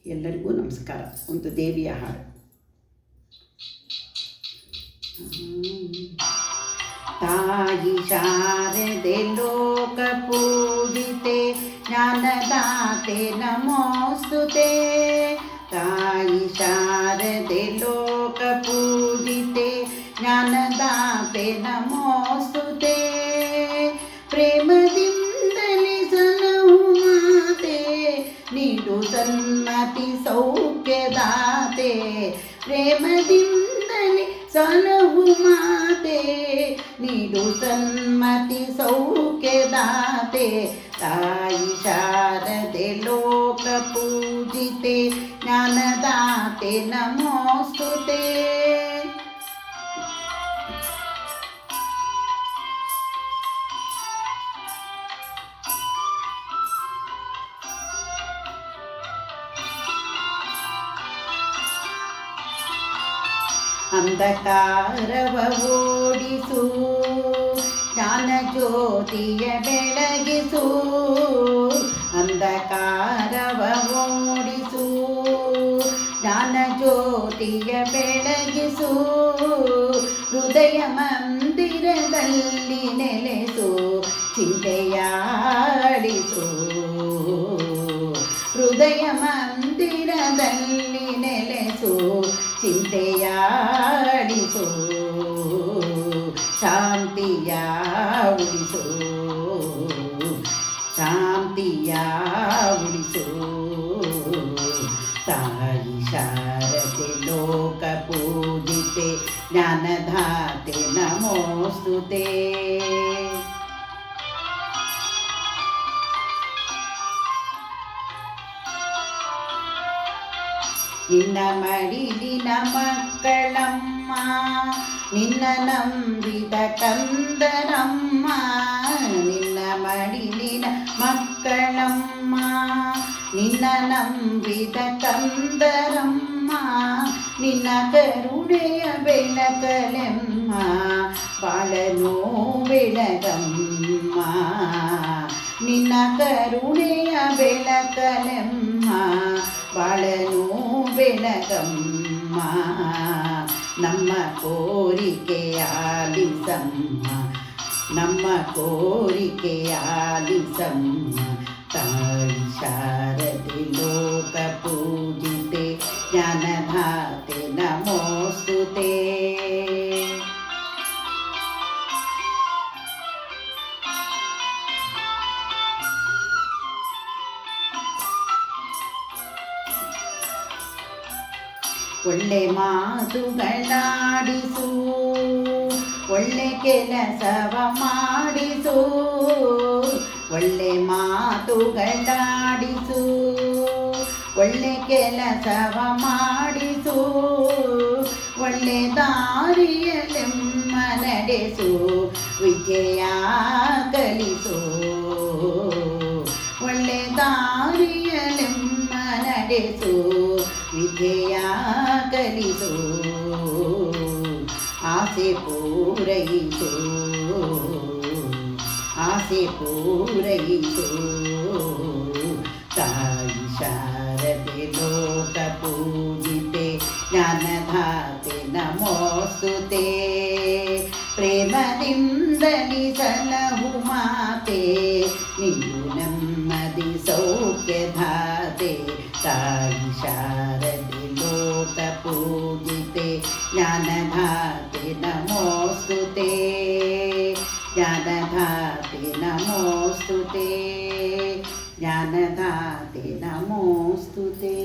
ಎಲ್ಲರಿಗೂ ನಮಸ್ಕಾರ. ಒಂದು ದೇವಿಯ ಹಾಡು. ತಾಯಿ ಶಾರದೆ ಲೋಕ ಪೂಜಿತೆ ಜ್ಞಾನದಾತೆ ನಮೋಸ್ತುತೆ. ತಾಯಿ ಶಾರದೆ ಲೋಕ ಪೂಜಿತೆ ಜ್ಞಾನದಾತೆ ನಮೋಸ್ತುತೆ. ಪ್ರೇಮದಿಂದಲೇ ಸಲಹು ಮಾತೆ, ನೀಡು ಸನ್ಮತಿ ಸೌಖ್ಯದಾತೆ. ಪ್ರೇಮದಿಂದಲೇ ಸಲಹು ಮಾತೆ, ನೀಡು ಸನ್ಮತಿ ಸೌಖ್ಯದಾತೆ. ತಾಯಿ ಶಾರದೆ ಲೋಕ ಪೂಜಿತೆ ಜ್ಞಾನದಾತೆ ನಮೋಸ್ತುತೆ. ಅಂಧಕಾರವ ಓಡಿಸು, ಜ್ಞಾನ ಜ್ಯೋತಿಯ ಬೆಳಗಿಸು. ಅಂಧಕಾರವ ಓಡಿಸು, ಜ್ಞಾನ ಜ್ಯೋತಿಯ ಬೆಳಗಿಸು. ಹೃದಯ ಮಂದಿರದಲ್ಲಿ ನೆಲೆಸು, ಚಿಂತೆಯಾಡಿಸು. ಹೃದಯ ಮಂದಿರದಲ್ಲಿ ನೆಲೆಸು, ಚಿಂತೆಯಾಡಿಸು. ಶಾಂತಿಯ ಉಳಿಸು, ಶಾಂತಿಯ ಉಳಿಸು. ತಾಯಿ ಶಾರದೆ ಲೋಕ ಪೂಜಿತೆ ಜ್ಞಾನದಾತೆ ನಮೋಸ್ತುತೆ. ನಿನ್ನ ಮಡಿಲಿನ ಮಕ್ಕಳಮ್ಮ, ನಿನ್ನ ನಂಬಿದ ಕಂದರಮ್ಮ. ನಿನ್ನ ಮಡಿಲಿನ ಮಕ್ಕಳಮ್ಮ, ನಿನ್ನ ನಂಬಿದ ಕಂದರಮ್ಮ. ನಿನ್ನ ಕರುಣೆಯ ಬೆಳಕಲೆಮ್ಮ, ಬಾಳನು ಬೆಳಗಮ್ಮ. ನಿನ್ನ ಕರುಣೆಯ ಬೆಳಕಲೆಮ್ಮ, ಬಾಳನು ಬೆಳಗಮ್ಮ. ನಮ್ಮ ಕೋರಿಕೆಯ ಆಲಿಸಮ್ಮ, ನಮ್ಮ ಕೋರಿಕೆಯ ಆಲಿಸಮ್ಮ. ತಾಯಿ ಶಾರದೆ ಲೋಕ ಪೂಜಿತೆ ಜ್ಞಾನದಾತೆ ನಮೋಸ್ತುತೆ. ಒಳ್ಳೆ ಮಾತುಗಳಾಡಿಸು, ಒಳ್ಳೆ ಕೆಲಸವ ಮಾಡಿಸು. ಒಳ್ಳೆ ಮಾತುಗಳಾಡಿಸು, ಒಳ್ಳೆ ಕೆಲಸವ ಮಾಡಿಸು. ಒಳ್ಳೆ ದಾರಿಯಲೆಮ್ಮ ನಡೆಸು, ವಿದ್ಯೆಯ ಕಲಿಸು. ಒಳ್ಳೆ ದಾರಿಯಲೆಮ್ಮ ನಡೆಸು, ವಿದ್ಯೆಯ ಕಲಿಸು. ಆಸೆ ಪೂರೈಸು, ಆಸೆ ಪೂರೈಸು. ತಾಯಿ ಶಾರದೆ ಲೋಕ ಪೂಜಿತೆ ಜ್ಞಾನದಾತೆ ನಮೋಸ್ತುತೆ. ಪ್ರೇಮದಿಂದಲೇ ಸಲಹು ಮಾತೆ, ನೀಡು ನೆಮ್ಮದಿ ಸೌಖ್ಯದಾತೆ. ತಾಯಿ ಶಾರದೆ ಲೋಕ ಪೂಜಿತೆ ಜ್ಞಾನದಾತೆ ನಮೋಸ್ತುತೆ. ಜ್ಞಾನದಾತೆ ನಮೋಸ್ತುತೆ, ಜ್ಞಾನದಾತೆ ನಮೋಸ್ತುತೆ.